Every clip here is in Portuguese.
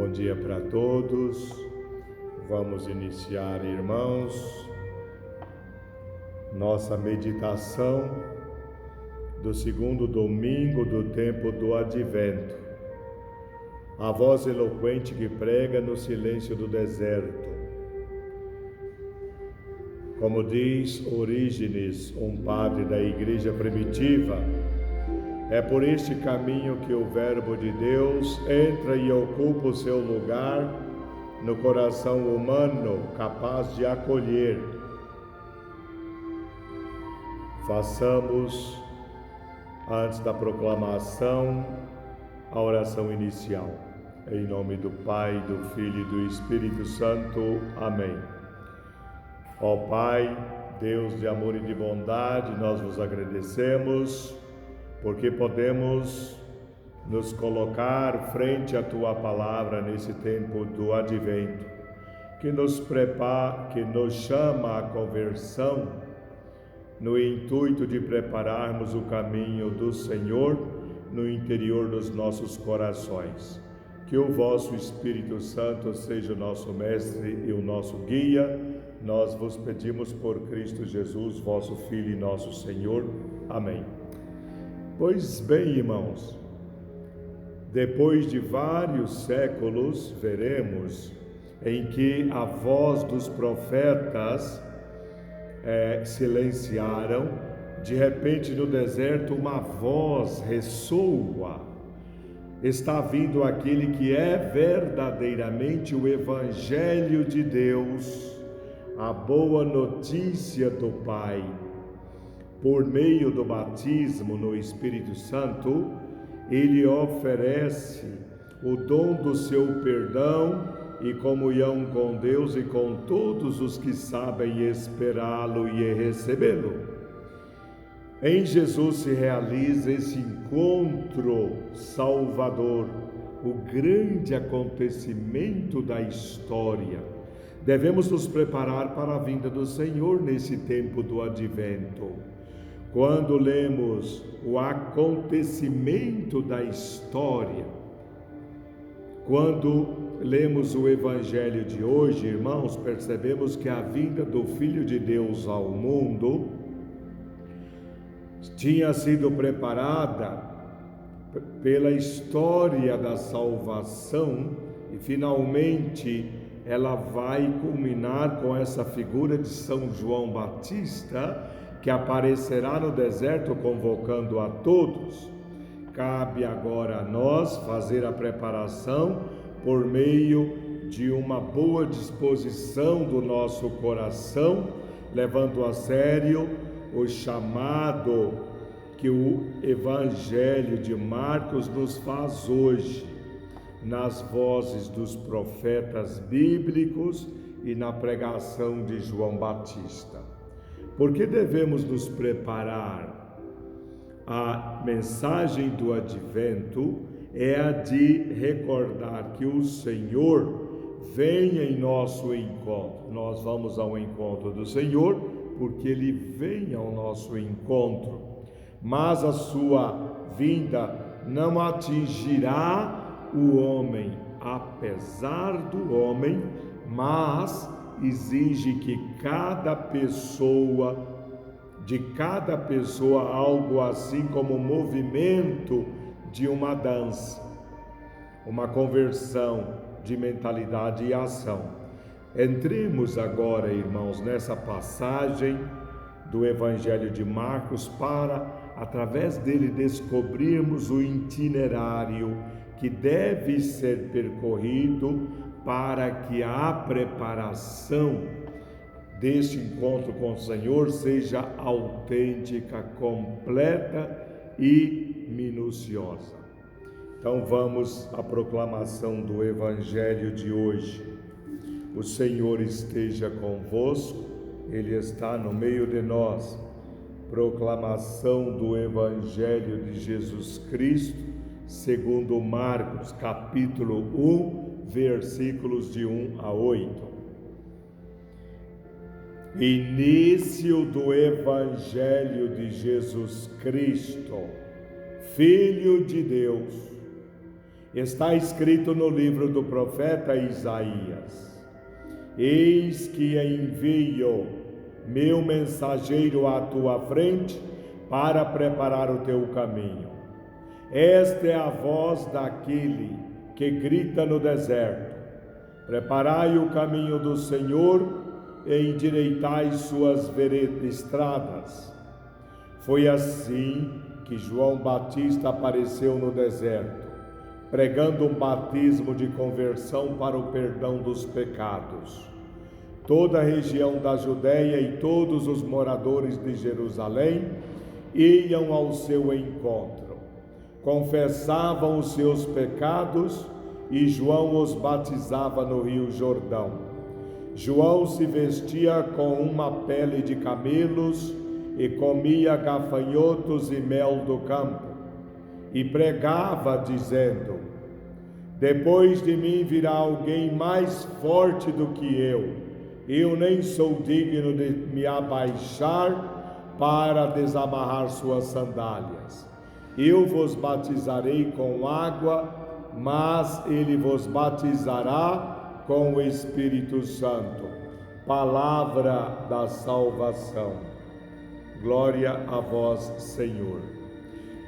Bom dia para todos. Vamos iniciar, irmãos, nossa meditação do segundo domingo do tempo do Advento. A voz eloquente que prega no silêncio do deserto. Como diz Orígenes, um padre da igreja primitiva, é por este caminho que o Verbo de Deus entra e ocupa o seu lugar no coração humano, capaz de acolher. Façamos, antes da proclamação, a oração inicial. Em nome do Pai, do Filho e do Espírito Santo. Amém. Ó Pai, Deus de amor e de bondade, nós vos agradecemos porque podemos nos colocar frente à Tua Palavra nesse tempo do Advento, que nos prepara, que nos chama à conversão, no intuito de prepararmos o caminho do Senhor no interior dos nossos corações. Que o vosso Espírito Santo seja o nosso mestre e o nosso guia. Nós vos pedimos por Cristo Jesus, vosso Filho e nosso Senhor. Amém. Pois bem, irmãos, depois de vários séculos, veremos em que a voz dos profetas silenciaram, de repente no deserto uma voz ressoa. Está vindo aquele que é verdadeiramente o Evangelho de Deus, a boa notícia do Pai. Por meio do batismo no Espírito Santo, Ele oferece o dom do seu perdão e comunhão com Deus e com todos os que sabem esperá-lo e recebê-lo. Em Jesus se realiza esse encontro salvador, o grande acontecimento da história. Devemos nos preparar para a vinda do Senhor nesse tempo do Advento. Quando lemos o acontecimento da história, quando lemos o Evangelho de hoje, irmãos, percebemos que a vinda do Filho de Deus ao mundo tinha sido preparada pela história da salvação e finalmente ela vai culminar com essa figura de São João Batista, que aparecerá no deserto convocando a todos. Cabe agora a nós fazer a preparação por meio de uma boa disposição do nosso coração, levando a sério o chamado que o Evangelho de Marcos nos faz hoje, nas vozes dos profetas bíblicos e na pregação de João Batista. Por que devemos nos preparar? A mensagem do Advento é a de recordar que o Senhor vem em nosso encontro. Nós vamos ao encontro do Senhor porque Ele vem ao nosso encontro. Mas a sua vinda não atingirá o homem, apesar do homem, mas exige que de cada pessoa, algo assim como o movimento de uma dança, uma conversão de mentalidade e ação. Entremos agora, irmãos, nessa passagem do Evangelho de Marcos para, através dele, descobrirmos o itinerário que deve ser percorrido para que a preparação deste encontro com o Senhor seja autêntica, completa e minuciosa. Então vamos à proclamação do Evangelho de hoje. O Senhor esteja convosco, Ele está no meio de nós. Proclamação do Evangelho de Jesus Cristo, segundo Marcos, capítulo 1, versículos de 1 a 8. Início do Evangelho de Jesus Cristo, Filho de Deus, Está escrito no livro do profeta Isaías: eis que envio meu mensageiro à tua frente para preparar o teu caminho. Esta é a voz daquele que grita no deserto: preparai o caminho do Senhor e endireitai suas estradas. Foi assim que João Batista apareceu no deserto, pregando um batismo de conversão para o perdão dos pecados. Toda a região da Judéia e todos os moradores de Jerusalém iam ao seu encontro, confessavam os seus pecados e João os batizava no Rio Jordão. João se vestia com uma pele de camelos e comia gafanhotos e mel do campo, e pregava dizendo: depois de mim virá alguém mais forte do que eu nem sou digno de me abaixar para desamarrar suas sandálias. Eu vos batizarei com água, mas ele vos batizará com o Espírito Santo. Palavra da salvação. Glória a vós, Senhor.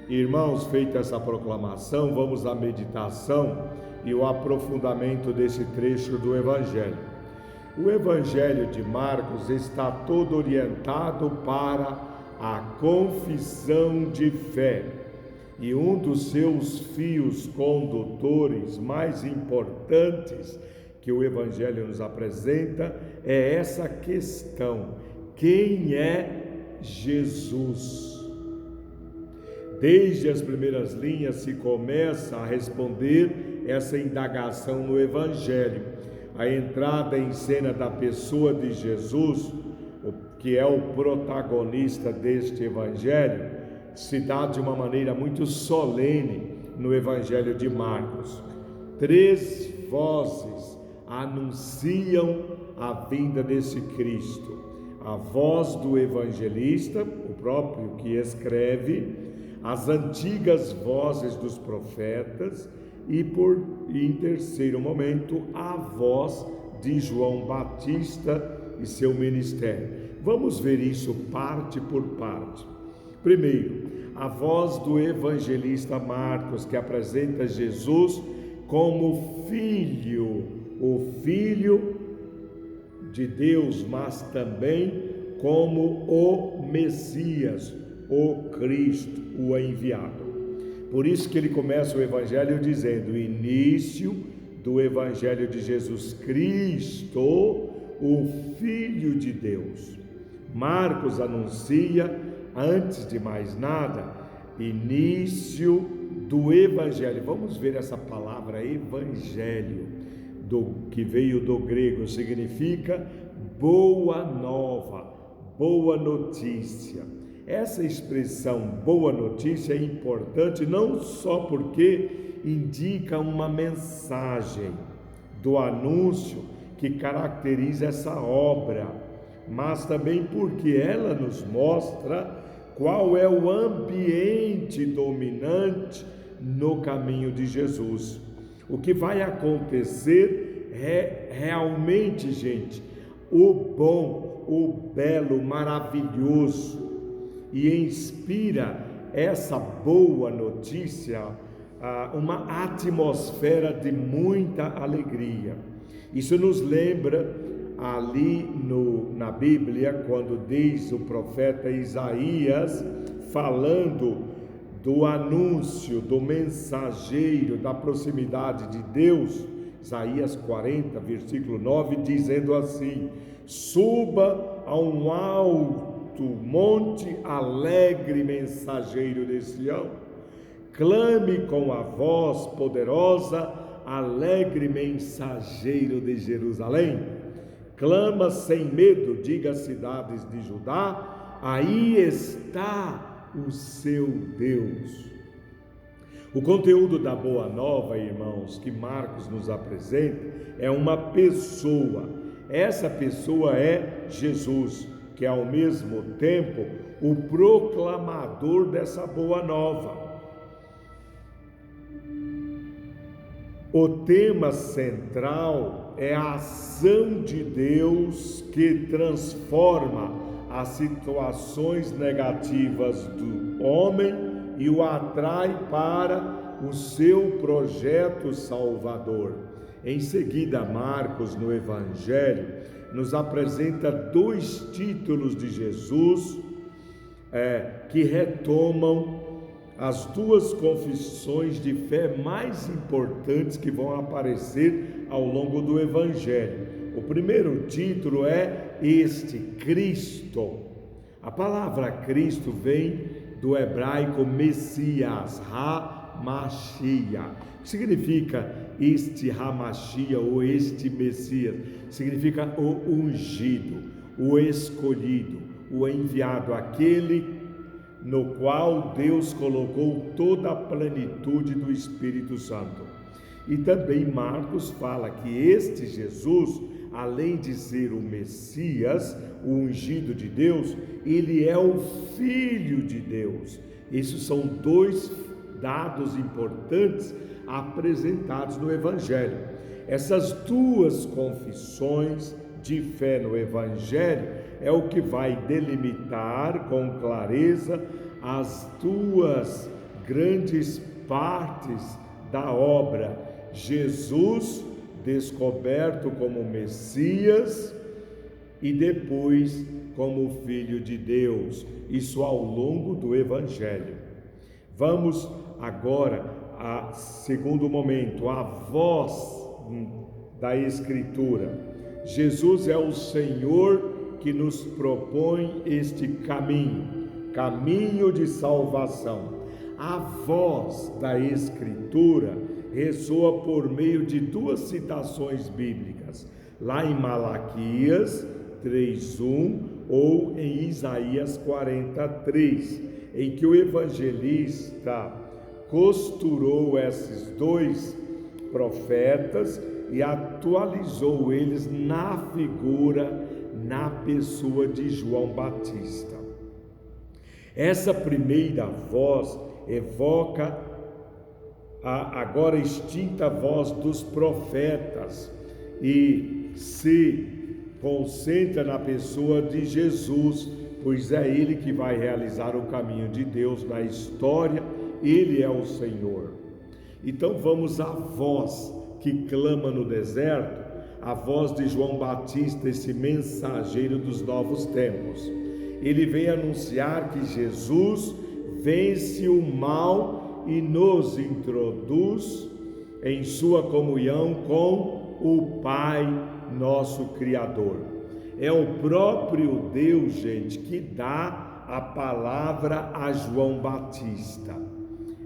Irmãos, feita essa proclamação, vamos à meditação e o aprofundamento desse trecho do Evangelho. O Evangelho de Marcos está todo orientado para a confissão de fé, e um dos seus fios condutores mais importantes que o Evangelho nos apresenta é essa questão: quem é Jesus? Desde as primeiras linhas se começa a responder essa indagação no Evangelho. A entrada em cena da pessoa de Jesus, que é o protagonista deste Evangelho, se dá de uma maneira muito solene no Evangelho de Marcos. 3 vozes anunciam a vinda desse Cristo: a voz do evangelista, o próprio que escreve, as antigas vozes dos profetas e, em terceiro momento, a voz de João Batista e seu ministério. Vamos ver isso parte por parte. Primeiro, a voz do evangelista Marcos, que apresenta Jesus como filho, o Filho de Deus, mas também como o Messias, o Cristo, o enviado. Por isso que ele começa o Evangelho dizendo: início do Evangelho de Jesus Cristo, o Filho de Deus. Marcos anuncia, antes de mais nada, início do Evangelho. Vamos ver essa palavra Evangelho, que veio do grego, significa boa nova, boa notícia. Essa expressão boa notícia é importante não só porque indica uma mensagem do anúncio que caracteriza essa obra, mas também porque ela nos mostra qual é o ambiente dominante no caminho de Jesus. O que vai acontecer é realmente, gente, o bom, o belo, maravilhoso, e inspira essa boa notícia uma atmosfera de muita alegria. Isso nos lembra ali na Bíblia, quando diz o profeta Isaías, falando do anúncio, do mensageiro, da proximidade de Deus, Isaías 40, versículo 9, dizendo assim: suba a um alto monte, alegre mensageiro de Sião, clame com a voz poderosa, alegre mensageiro de Jerusalém, clama sem medo, diga às cidades de Judá, aí está o seu Deus. O conteúdo da Boa Nova, irmãos, que Marcos nos apresenta, é uma pessoa. Essa pessoa é Jesus, que é ao mesmo tempo o proclamador dessa Boa Nova. O tema central é a ação de Deus que transforma as situações negativas do homem e o atrai para o seu projeto salvador. Em seguida, Marcos, no Evangelho, nos apresenta 2 títulos de Jesus que retomam as 2 confissões de fé mais importantes que vão aparecer ao longo do Evangelho. O primeiro título é este, Cristo. A palavra Cristo vem do hebraico Messias, Ha-Mashiach. O que significa este Ha-Mashiach ou este Messias? Significa o ungido, o escolhido, o enviado, aquele no qual Deus colocou toda a plenitude do Espírito Santo. E também Marcos fala que este Jesus, além de ser o Messias, o ungido de Deus, ele é o Filho de Deus. Esses são 2 dados importantes apresentados no Evangelho. Essas 2 confissões de fé no Evangelho é o que vai delimitar com clareza as 2 grandes partes da obra. Jesus descoberto como Messias e depois como Filho de Deus, isso ao longo do Evangelho. Vamos agora a segundo momento, a voz da Escritura. Jesus é o Senhor que nos propõe este caminho de salvação. A voz da Escritura ressoa por meio de 2 citações bíblicas, lá em Malaquias 3:1 ou em Isaías 43, em que o evangelista costurou esses 2 profetas e atualizou eles na pessoa de João Batista. Essa primeira voz evoca a agora extinta voz dos profetas e se concentra na pessoa de Jesus, pois é Ele que vai realizar o caminho de Deus na história, Ele é o Senhor. Então vamos à voz que clama no deserto, a voz de João Batista, esse mensageiro dos novos tempos. Ele vem anunciar que Jesus vence o mal e nos introduz em sua comunhão com o Pai, nosso Criador. É o próprio Deus, gente, que dá a palavra a João Batista.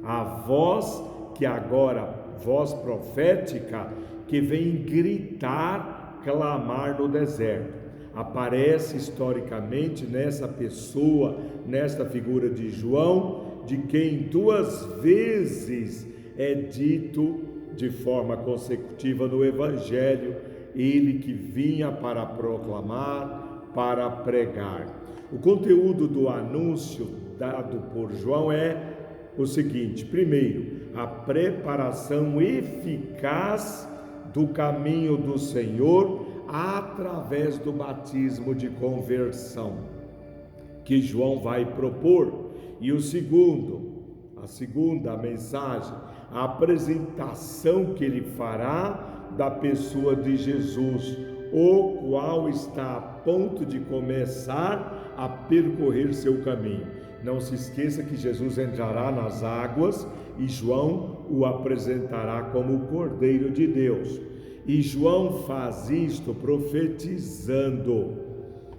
A voz que agora, voz profética, que vem gritar, clamar no deserto. Aparece historicamente nessa pessoa, nesta figura de João, de quem 2 vezes é dito de forma consecutiva no Evangelho, ele que vinha para proclamar, para pregar. O conteúdo do anúncio dado por João é o seguinte: primeiro, a preparação eficaz do caminho do Senhor através do batismo de conversão que João vai propor. E o segundo, a segunda mensagem, a apresentação que ele fará da pessoa de Jesus, o qual está a ponto de começar a percorrer seu caminho. Não se esqueça que Jesus entrará nas águas e João o apresentará como o Cordeiro de Deus. E João faz isto profetizando.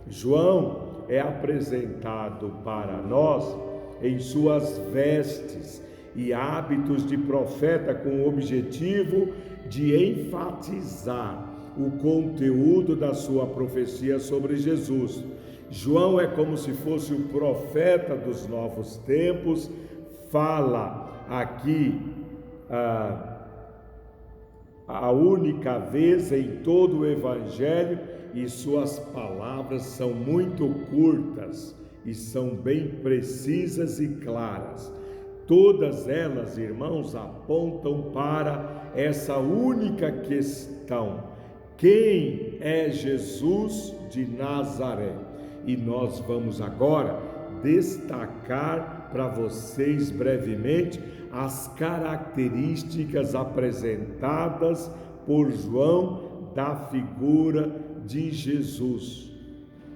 João é apresentado para nós em suas vestes e hábitos de profeta com o objetivo de enfatizar o conteúdo da sua profecia sobre Jesus. João é como se fosse o profeta dos novos tempos, fala aqui a única vez em todo o Evangelho, e suas palavras são muito curtas e são bem precisas e claras. Todas elas, irmãos, apontam para essa única questão: quem é Jesus de Nazaré? E nós vamos agora destacar para vocês brevemente as características apresentadas por João da figura de Jesus.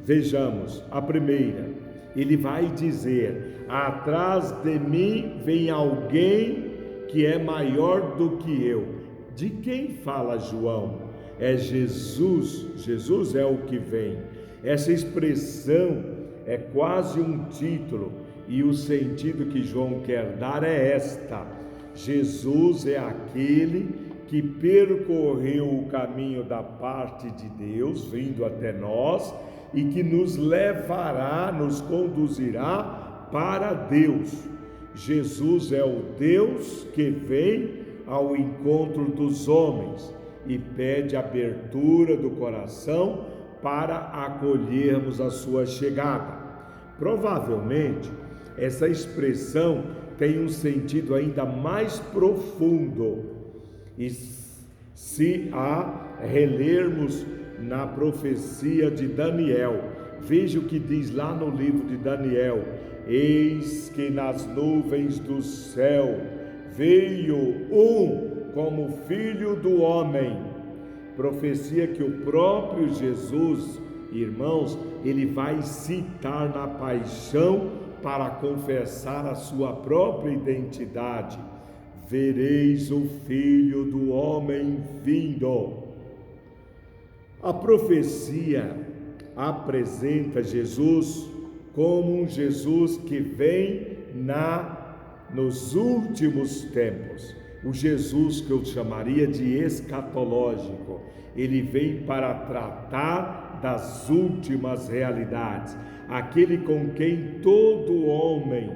Vejamos, a primeira, ele vai dizer: atrás de mim vem alguém que é maior do que eu. De quem fala João? É Jesus. Jesus é o que vem. Essa expressão é quase um título, e o sentido que João quer dar é esta: Jesus é aquele que percorreu o caminho da parte de Deus, vindo até nós, e que nos levará, nos conduzirá para Deus. Jesus é o Deus que vem ao encontro dos homens e pede abertura do coração para acolhermos a sua chegada. Provavelmente, essa expressão tem um sentido ainda mais profundo, e se a relermos na profecia de Daniel, veja o que diz lá no livro de Daniel: eis que nas nuvens do céu veio um como filho do homem. Profecia que o próprio Jesus, irmãos, ele vai citar na paixão para confessar a sua própria identidade: vereis o Filho do Homem vindo. A profecia apresenta Jesus como um Jesus que vem nos últimos tempos. O Jesus que eu chamaria de escatológico. Ele vem para tratar das últimas realidades. Aquele com quem todo homem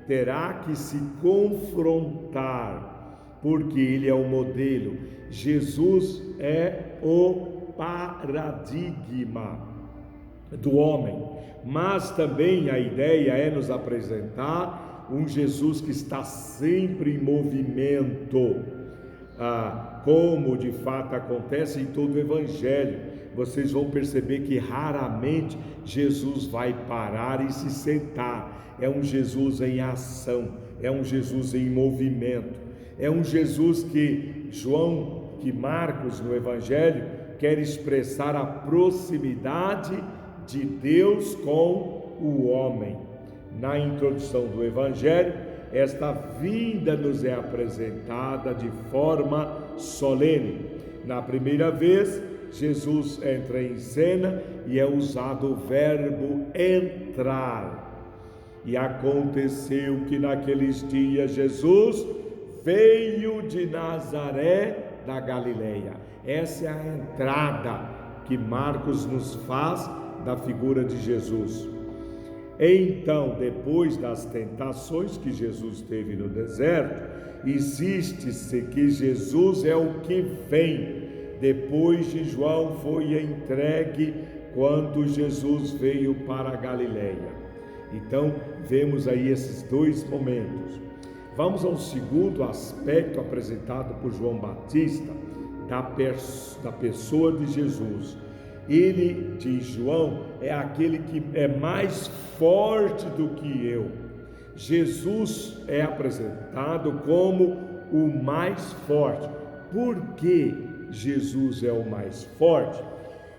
terá que se confrontar, porque ele é o modelo. Jesus é o paradigma do homem, mas também a ideia é nos apresentar um Jesus que está sempre em movimento, como de fato acontece em todo o Evangelho. Vocês vão perceber que raramente Jesus vai parar e se sentar. É um Jesus em ação, é um Jesus em movimento, é um Jesus que Marcos no Evangelho quer expressar a proximidade de Deus com o homem. Na introdução do Evangelho, esta vinda nos é apresentada de forma solene. Na primeira vez, Jesus entra em cena e é usado o verbo entrar. E aconteceu que naqueles dias Jesus veio de Nazaré da Galileia. Essa é a entrada que Marcos nos faz da figura de Jesus. Então, depois das tentações que Jesus teve no deserto, insiste-se que Jesus é o que vem. Depois de João foi entregue quando Jesus veio para a Galileia. Então, vemos aí esses dois momentos. Vamos ao segundo aspecto apresentado por João Batista, da pessoa de Jesus. Ele, diz João, é aquele que é mais forte do que eu. Jesus é apresentado como o mais forte. Por que Jesus é o mais forte?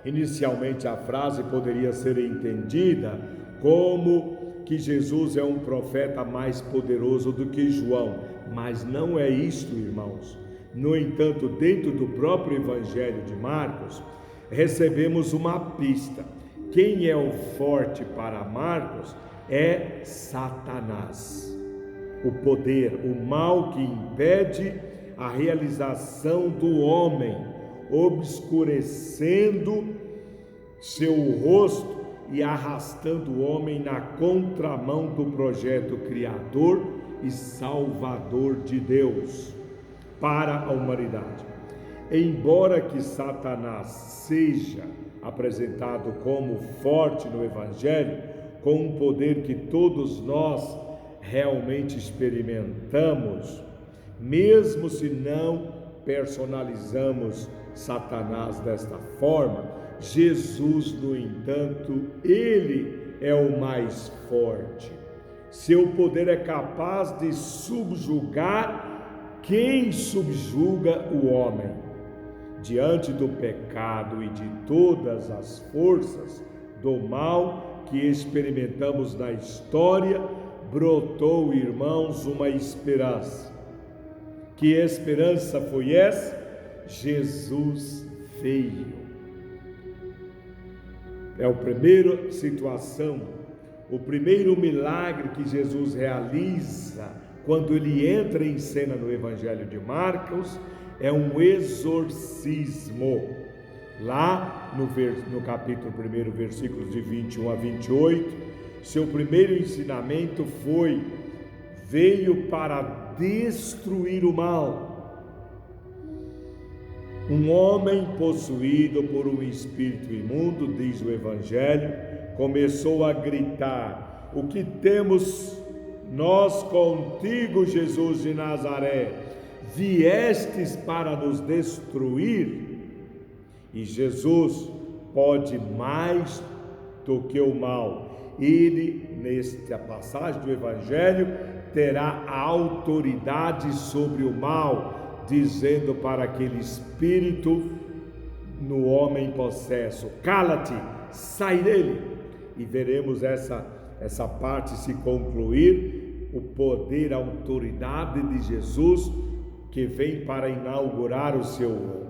Inicialmente a frase poderia ser entendida como que Jesus é um profeta mais poderoso do que João, mas não é isto, irmãos. No entanto, dentro do próprio Evangelho de Marcos, recebemos uma pista. Quem é o forte para Marcos é Satanás, o poder, o mal que impede a realização do homem, obscurecendo seu rosto e arrastando o homem na contramão do projeto criador e salvador de Deus para a humanidade. Embora que Satanás seja apresentado como forte no Evangelho, com um poder que todos nós realmente experimentamos, mesmo se não personalizamos Satanás desta forma, Jesus, no entanto, ele é o mais forte. Seu poder é capaz de subjugar quem subjuga o homem. Diante do pecado e de todas as forças do mal que experimentamos na história, brotou, irmãos, uma esperança. Que esperança foi essa? Jesus veio. É a primeira situação, o primeiro milagre que Jesus realiza quando ele entra em cena no Evangelho de Marcos, é um exorcismo. Lá no capítulo 1, versículos de 21 a 28, seu primeiro ensinamento veio para destruir o mal. Um homem possuído por um espírito imundo, diz o Evangelho, começou a gritar: o que temos nós contigo, Jesus de Nazaré? Viestes para nos destruir? E Jesus pode mais do que o mal. Ele, nesta passagem do Evangelho, terá a autoridade sobre o mal, dizendo para aquele espírito no homem possesso: cala-te, sai dele. E veremos essa parte se concluir, o poder, a autoridade de Jesus, que vem para inaugurar o seu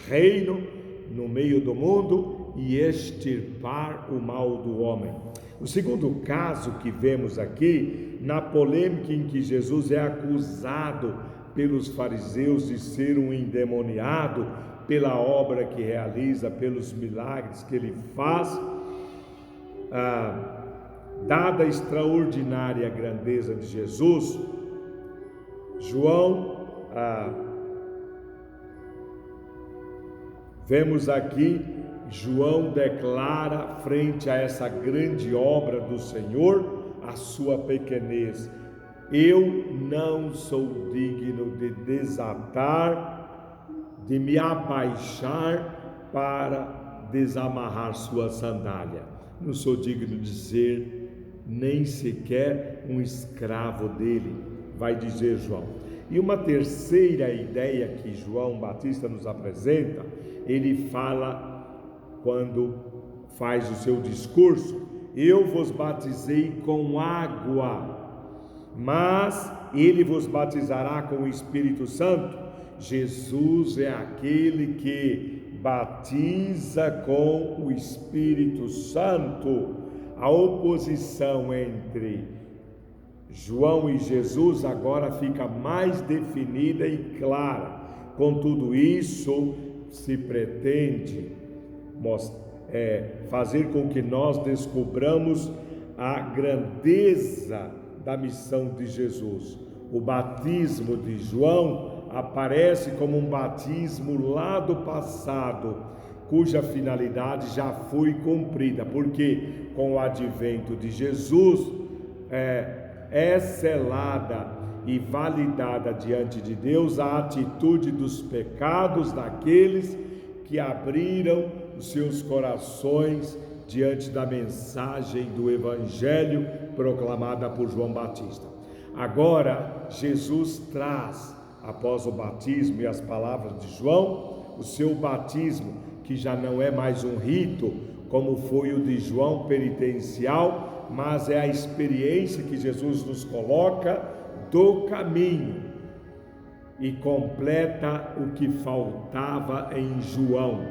reino no meio do mundo e extirpar o mal do homem. O segundo caso que vemos aqui, na polêmica em que Jesus é acusado pelos fariseus de ser um endemoniado, pela obra que realiza, pelos milagres que ele faz, dada a extraordinária grandeza de Jesus, vemos aqui, João declara frente a essa grande obra do Senhor a sua pequenez. Eu não sou digno de desatar, de me abaixar para desamarrar sua sandália. Não sou digno de ser nem sequer um escravo dele, vai dizer João. E uma terceira ideia que João Batista nos apresenta, ele fala quando faz o seu discurso: eu vos batizei com água, mas ele vos batizará com o Espírito Santo. Jesus é aquele que batiza com o Espírito Santo. A oposição entre João e Jesus agora fica mais definida e clara. Com tudo isso, se pretende fazer com que nós descobramos a grandeza da missão de Jesus. O batismo de João aparece como um batismo lá do passado, cuja finalidade já foi cumprida, porque com o advento de Jesus é selada e validada diante de Deus a atitude dos pecados daqueles que abriram os seus corações diante da mensagem do Evangelho proclamada por João Batista. Agora, Jesus traz, após o batismo e as palavras de João, o seu batismo, que já não é mais um rito, como foi o de João penitencial, mas é a experiência que Jesus nos coloca do caminho e completa o que faltava em João,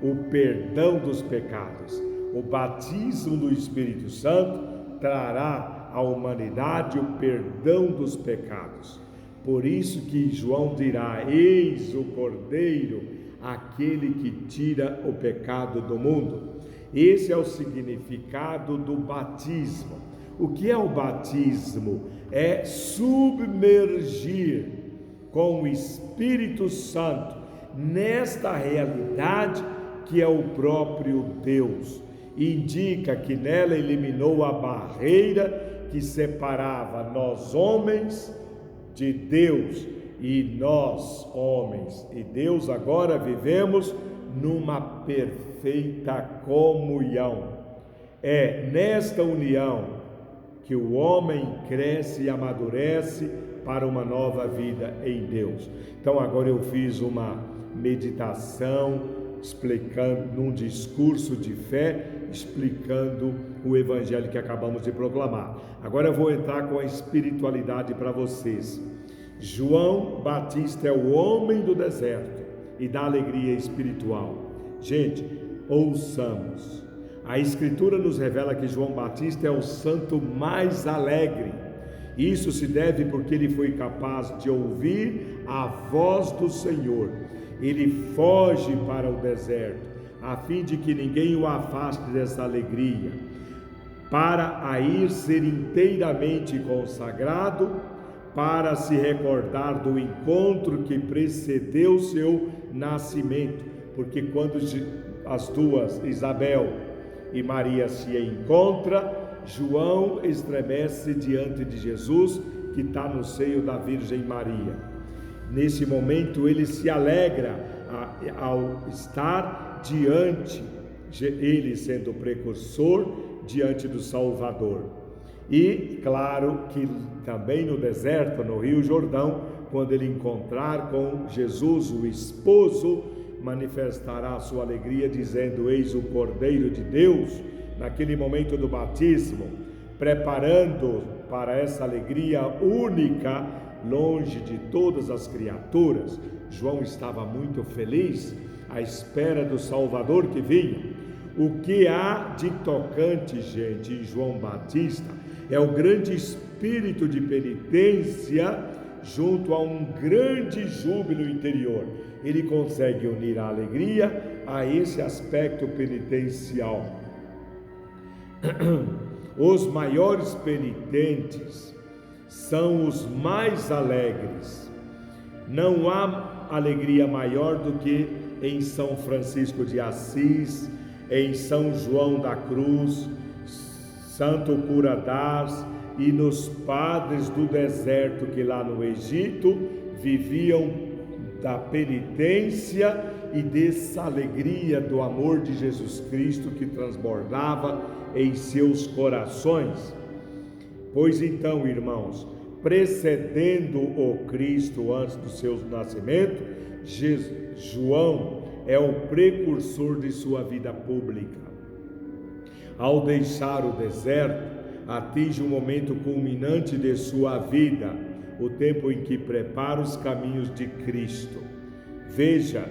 o perdão dos pecados. O batismo do Espírito Santo trará à humanidade o perdão dos pecados. Por isso que João dirá: eis o Cordeiro, aquele que tira o pecado do mundo. Esse é o significado do batismo. O que é o batismo? É submergir com o Espírito Santo nesta realidade que é o próprio Deus. Indica que nela eliminou a barreira que separava nós homens de Deus, e nós homens e Deus agora vivemos numa perfeita comunhão. É nesta união que o homem cresce e amadurece para uma nova vida em Deus. Então agora eu fiz uma meditação explicando, num discurso de fé, explicando o evangelho que acabamos de proclamar. Agora eu vou entrar com a espiritualidade para vocês. João Batista é o homem do deserto e da alegria espiritual. Gente, ouçamos. A Escritura nos revela que João Batista é o santo mais alegre. Isso se deve porque ele foi capaz de ouvir a voz do Senhor. Ele foge para o deserto, a fim de que ninguém o afaste dessa alegria, para a ir ser inteiramente consagrado, para se recordar do encontro que precedeu seu nascimento, porque quando as duas, Isabel e Maria, se encontram, João estremece diante de Jesus, que está no seio da Virgem Maria. Nesse momento ele se alegra ao estar diante, ele sendo precursor, diante do Salvador. E claro que também no deserto, no Rio Jordão, quando ele encontrar com Jesus, o esposo, manifestará a sua alegria dizendo: eis o Cordeiro de Deus. Naquele momento do batismo, preparando para essa alegria única, longe de todas as criaturas, João estava muito feliz à espera do Salvador que vinha. O que há de tocante, gente, em João Batista é o grande espírito de penitência junto a um grande júbilo interior. Ele consegue unir a alegria a esse aspecto penitencial. Os maiores penitentes são os mais alegres. Não há alegria maior do que em São Francisco de Assis, em São João da Cruz, Santo Cura d'Ars e nos padres do deserto que lá no Egito viviam da penitência e dessa alegria do amor de Jesus Cristo que transbordava em seus corações. Pois então, irmãos, precedendo o Cristo antes do seu nascimento, João é o precursor de sua vida pública. Ao deixar o deserto, atinge o momento culminante de sua vida, o tempo em que prepara os caminhos de Cristo. Veja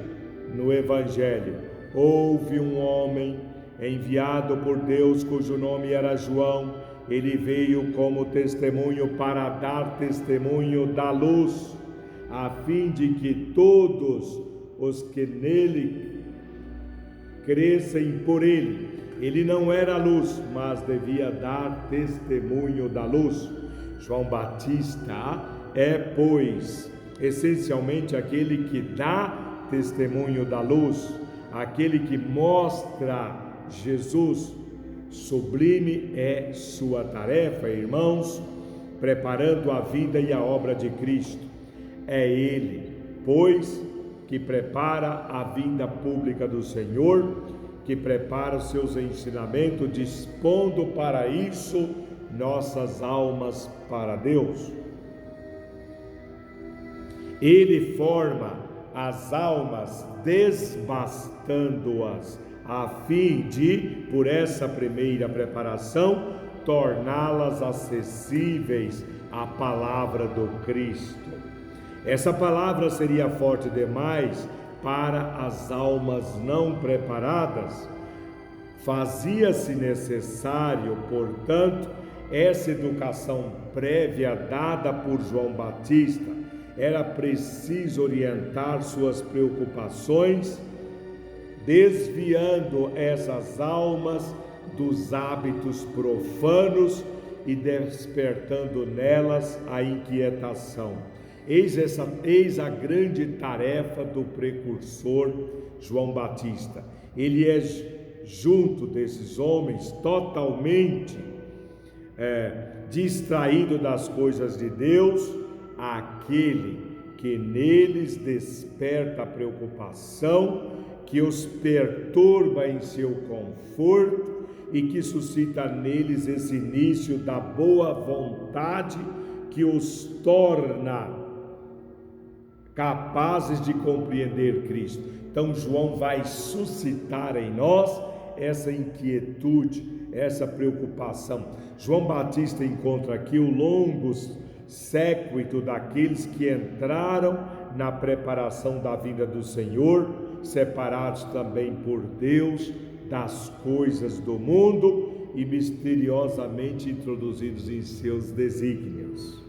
no Evangelho: houve um homem enviado por Deus cujo nome era João. Ele veio como testemunho para dar testemunho da luz, a fim de que todos os que nele crescem por ele. Ele não era luz, mas devia dar testemunho da luz. João Batista é, pois, essencialmente aquele que dá testemunho da luz, aquele que mostra Jesus. Sublime é sua tarefa, irmãos, preparando a vida e a obra de Cristo. É Ele, pois, que prepara a vinda pública do Senhor, que prepara os seus ensinamentos, dispondo para isso nossas almas para Deus. Ele forma as almas, desbastando-as, a fim de, por essa primeira preparação, torná-las acessíveis à palavra do Cristo. Essa palavra seria forte demais para as almas não preparadas. Fazia-se necessário, portanto, essa educação prévia dada por João Batista. Era preciso orientar suas preocupações, desviando essas almas dos hábitos profanos e despertando nelas a inquietação. Eis a grande tarefa do precursor João Batista. Ele é junto desses homens totalmente distraído das coisas de Deus, aquele que neles desperta a preocupação, que os perturba em seu conforto e que suscita neles esse início da boa vontade que os torna capazes de compreender Cristo. Então João vai suscitar em nós essa inquietude, essa preocupação. João Batista encontra aqui o longo séquito daqueles que entraram na preparação da vinda do Senhor, separados também por Deus das coisas do mundo e misteriosamente introduzidos em seus desígnios,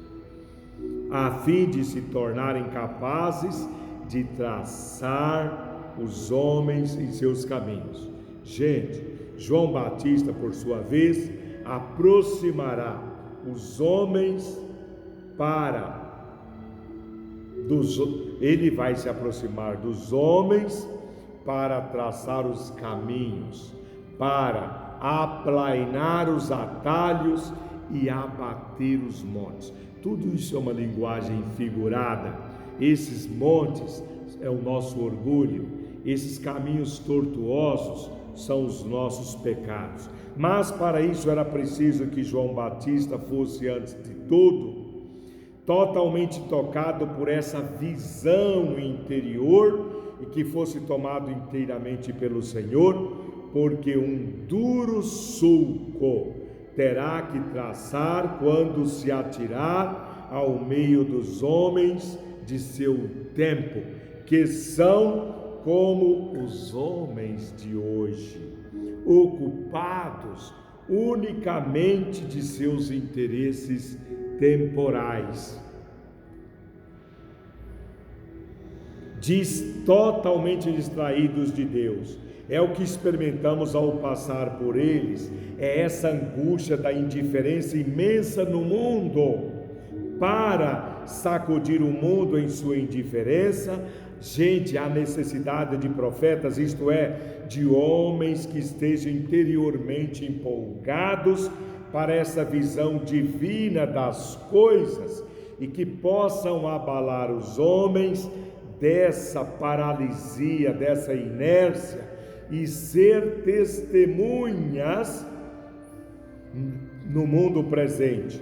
a fim de se tornarem capazes de traçar os homens em seus caminhos. Gente, João Batista, por sua vez, aproximará os homens ele vai se aproximar dos homens para traçar os caminhos, para aplainar os atalhos e abater os montes. Tudo isso é uma linguagem figurada. Esses montes é o nosso orgulho, esses caminhos tortuosos são os nossos pecados. Mas para isso era preciso que João Batista fosse, antes de tudo, totalmente tocado por essa visão interior e que fosse tomado inteiramente pelo Senhor, porque um duro sulco terá que traçar quando se atirar ao meio dos homens de seu tempo, que são como os homens de hoje, ocupados unicamente de seus interesses temporais, totalmente distraídos de Deus. É o que experimentamos ao passar por eles, é essa angústia da indiferença imensa no mundo. Para sacudir o mundo em sua indiferença, gente, há necessidade de profetas, isto é, de homens que estejam interiormente empolgados para essa visão divina das coisas e que possam abalar os homens dessa paralisia, dessa inércia e ser testemunhas no mundo presente.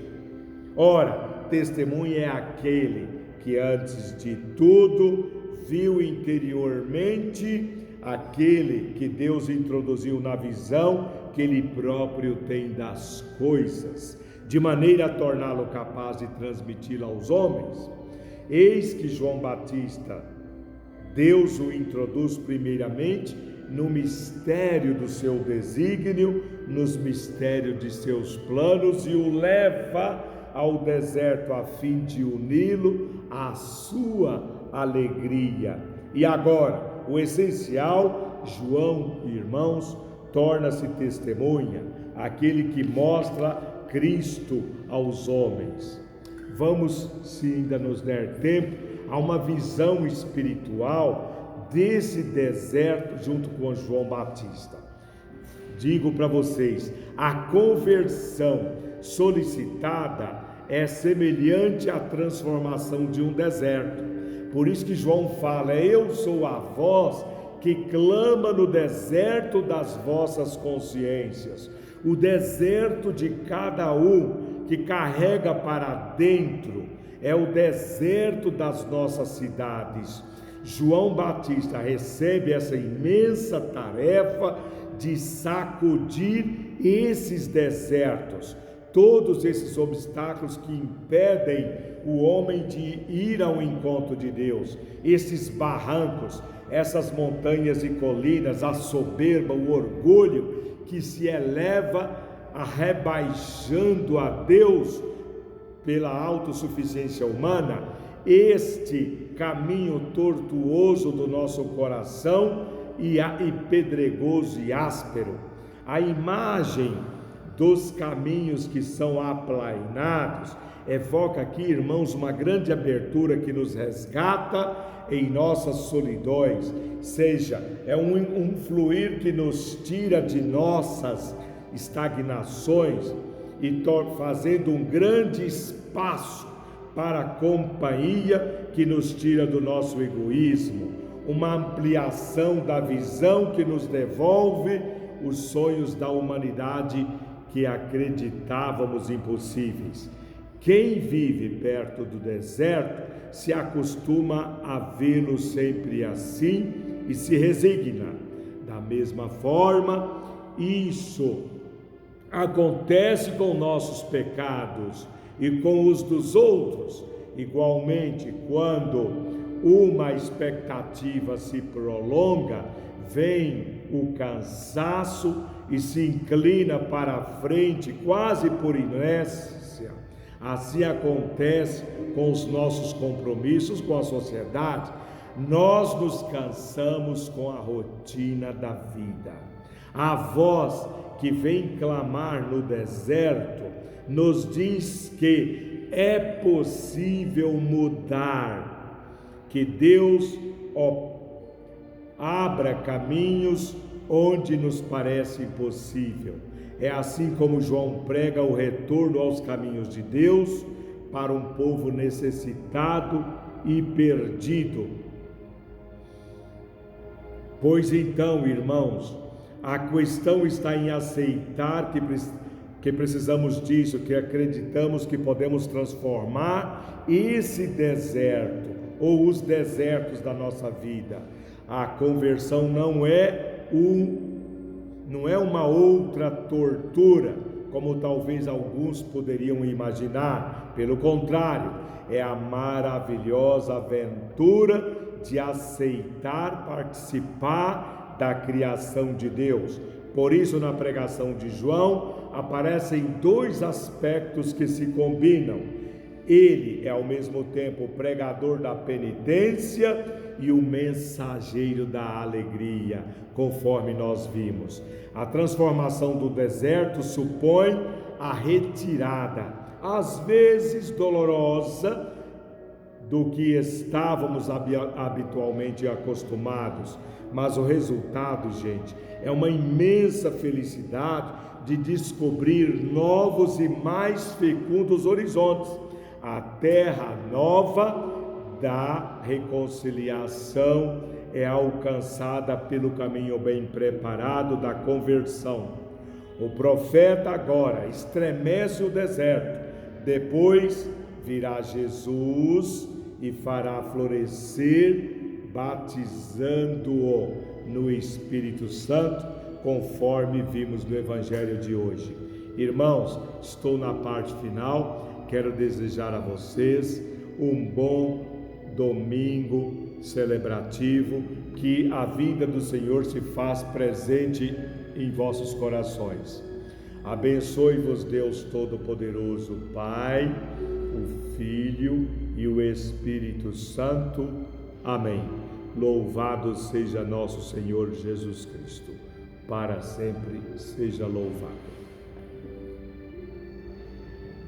Ora, testemunha é aquele que antes de tudo viu interiormente aquele que Deus introduziu na visão que Ele próprio tem das coisas, de maneira a torná-lo capaz de transmiti-la aos homens. Eis que João Batista, Deus o introduz primeiramente no mistério do seu desígnio, nos mistérios de seus planos e o leva ao deserto a fim de uni-lo à sua alegria. E agora, o essencial, João, irmãos, torna-se testemunha, aquele que mostra Cristo aos homens. Vamos, se ainda nos der tempo, a uma visão espiritual desse deserto junto com João Batista. Digo para vocês, a conversão solicitada é semelhante à transformação de um deserto. Por isso que João fala: eu sou a voz que clama no deserto das vossas consciências. O deserto de cada um que carrega para dentro é o deserto das nossas cidades. João Batista recebe essa imensa tarefa de sacudir esses desertos, todos esses obstáculos que impedem o homem de ir ao encontro de Deus, esses barrancos, essas montanhas e colinas, a soberba, o orgulho que se eleva rebaixando a Deus pela autossuficiência humana, este caminho tortuoso do nosso coração e pedregoso e áspero. A imagem dos caminhos que são aplainados evoca aqui, irmãos, uma grande abertura que nos resgata em nossas solidões, seja, é um fluir que nos tira de nossas estagnações e fazendo um grande espaço para a companhia que nos tira do nosso egoísmo, uma ampliação da visão que nos devolve os sonhos da humanidade que acreditávamos impossíveis. Quem vive perto do deserto se acostuma a vê-lo sempre assim e se resigna. Da mesma forma, isso acontece com nossos pecados e com os dos outros. Igualmente, quando uma expectativa se prolonga, vem o cansaço e se inclina para a frente, quase por inércia. Assim acontece com os nossos compromissos com a sociedade. Nós nos cansamos com a rotina da vida. A voz que vem clamar no deserto nos diz que é possível mudar, que Deus abra caminhos onde nos parece impossível. É assim como João prega o retorno aos caminhos de Deus para um povo necessitado e perdido. Pois então, irmãos, a questão está em aceitar que precisamos disso, que acreditamos que podemos transformar esse deserto ou os desertos da nossa vida. A conversão não é uma outra tortura, como talvez alguns poderiam imaginar. Pelo contrário, é a maravilhosa aventura de aceitar participar da criação de Deus. Por isso, na pregação de João, aparecem dois aspectos que se combinam. Ele é ao mesmo tempo o pregador da penitência e o mensageiro da alegria, conforme nós vimos. A transformação do deserto supõe a retirada, às vezes dolorosa, do que estávamos habitualmente acostumados. Mas o resultado, gente, é uma imensa felicidade de descobrir novos e mais fecundos horizontes. A terra nova da reconciliação é alcançada pelo caminho bem preparado da conversão. O profeta agora estremece o deserto, depois virá Jesus e fará florescer, batizando-o no Espírito Santo, conforme vimos no Evangelho de hoje. Irmãos, estou na parte final, quero desejar a vocês um bom domingo celebrativo, que a vinda do Senhor se faz presente em vossos corações. Abençoe-vos Deus Todo-Poderoso, Pai, o Filho e o Espírito Santo. Amém. Louvado seja nosso Senhor Jesus Cristo. Para sempre seja louvado.